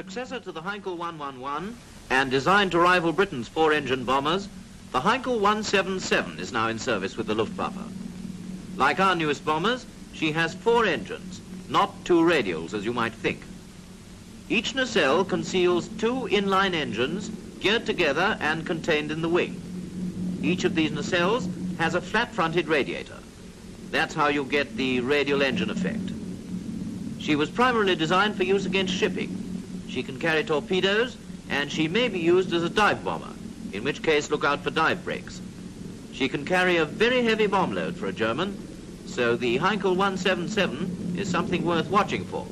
successor to the Heinkel 111 and designed to rival Britain's four-engine bombers, the Heinkel 177 is now in service with the Luftwaffe. Like our newest bombers, she has four engines, not two radials as you might think. Each nacelle conceals two inline engines geared together and contained in the wing. Each of these nacelles has a flat-fronted radiator. That's how you get the radial engine effect. She was primarily designed for use against shipping. She can carry torpedoes, and she may be used as a dive bomber, in which case look out for dive brakes. She can carry a very heavy bomb load for a German, so the Heinkel 177 is something worth watching for.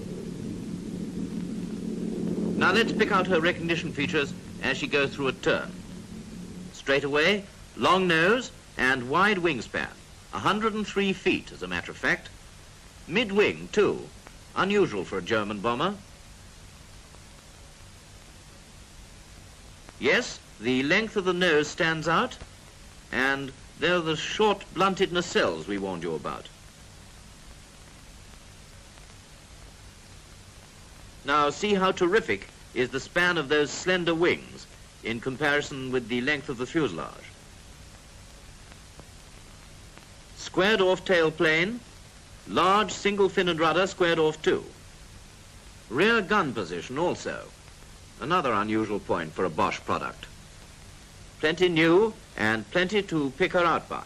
Now let's pick out her recognition features as she goes through a turn. Straight away, long nose and wide wingspan, 103 feet as a matter of fact. Mid-wing too, unusual for a German bomber. Yes, the length of the nose stands out, and there are the short blunted nacelles we warned you about. Now see how terrific is the span of those slender wings in comparison with the length of the fuselage. Squared off tail plane, large single fin and rudder squared off too. Rear gun position also, another unusual point for a Bosch product. Plenty new and plenty to pick her out by.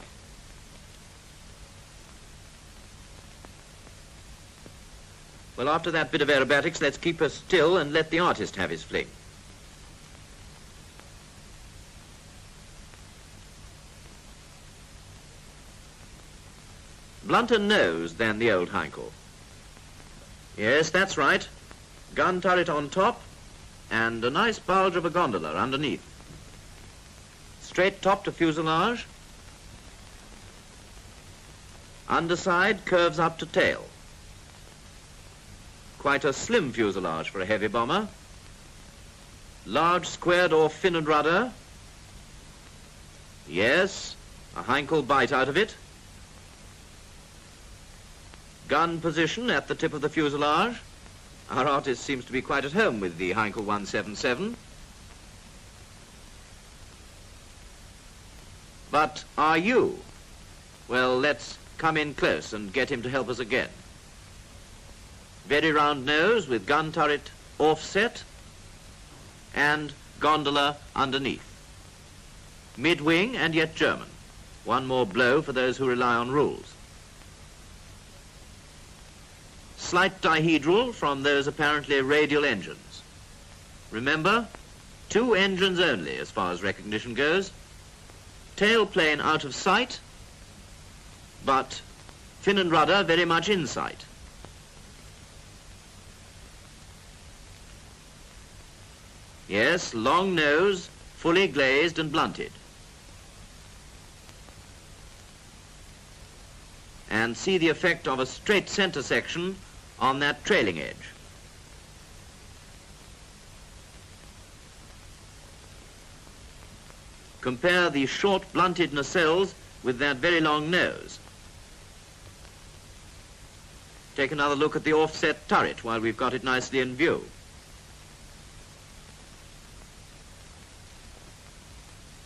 Well, after that bit of aerobatics, let's keep her still and let the artist have his fling. Blunter nose than the old Heinkel. Yes, that's right. Gun turret on top and a nice bulge of a gondola underneath. Straight top to fuselage. Underside curves up to tail. Quite a slim fuselage for a heavy bomber. Large squared off fin and rudder. Yes, a Heinkel bite out of it. Gun position at the tip of the fuselage. Our artist seems to be quite at home with the Heinkel 177. But are you? Well, let's come in close and get him to help us again. Very round nose with gun turret offset and gondola underneath. Mid-wing and yet German. One more blow for those who rely on rules. Slight dihedral from those apparently radial engines. Remember, two engines only as far as recognition goes. Tail plane out of sight, but fin and rudder very much in sight. Yes, long nose, fully glazed and blunted. And see the effect of a straight center section on that trailing edge. Compare the short blunted nacelles with that very long nose. Take another look at the offset turret while we've got it nicely in view.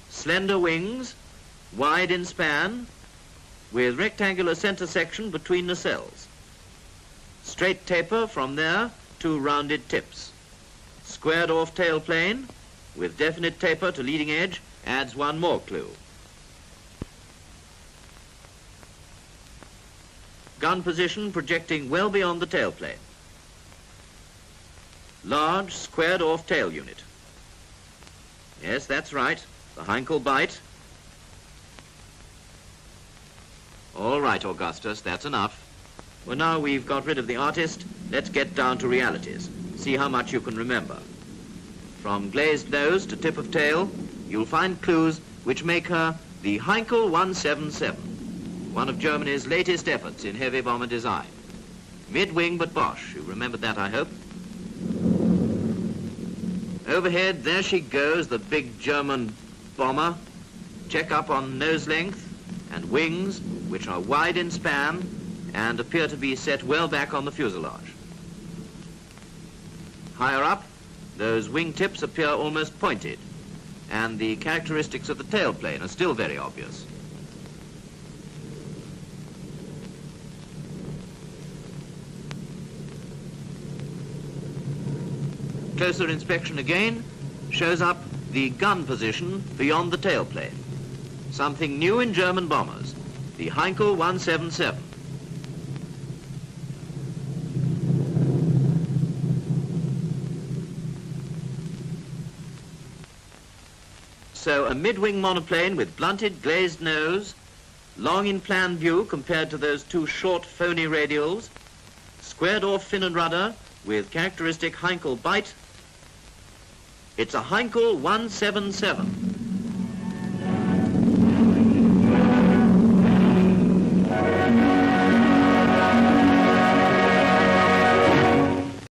Slender wings, wide in span, with rectangular center section between nacelles. Straight taper from there to rounded tips. Squared off tail plane, with definite taper to leading edge, adds one more clue. Gun position projecting well beyond the tailplane. Large squared off tail unit. Yes, that's right, the Heinkel bite. All right, Augustus, that's enough. Well, now we've got rid of the artist, let's get down to realities. See how much you can remember. From glazed nose to tip of tail, you'll find clues which make her the Heinkel 177, one of Germany's latest efforts in heavy bomber design. Mid-wing but Bosch, you remembered that, I hope. Overhead, there she goes, the big German bomber. Check up on nose length and wings, which are wide in span and appear to be set well back on the fuselage. Higher up, Those wingtips appear almost pointed, and the characteristics of the tailplane are still very obvious. Closer inspection again shows up the gun position beyond the tailplane. Something new in German bombers, the Heinkel 177. So a mid-wing monoplane with blunted glazed nose, long in plan view compared to those two short phony radials, squared off fin and rudder with characteristic Heinkel bite. It's a Heinkel 177.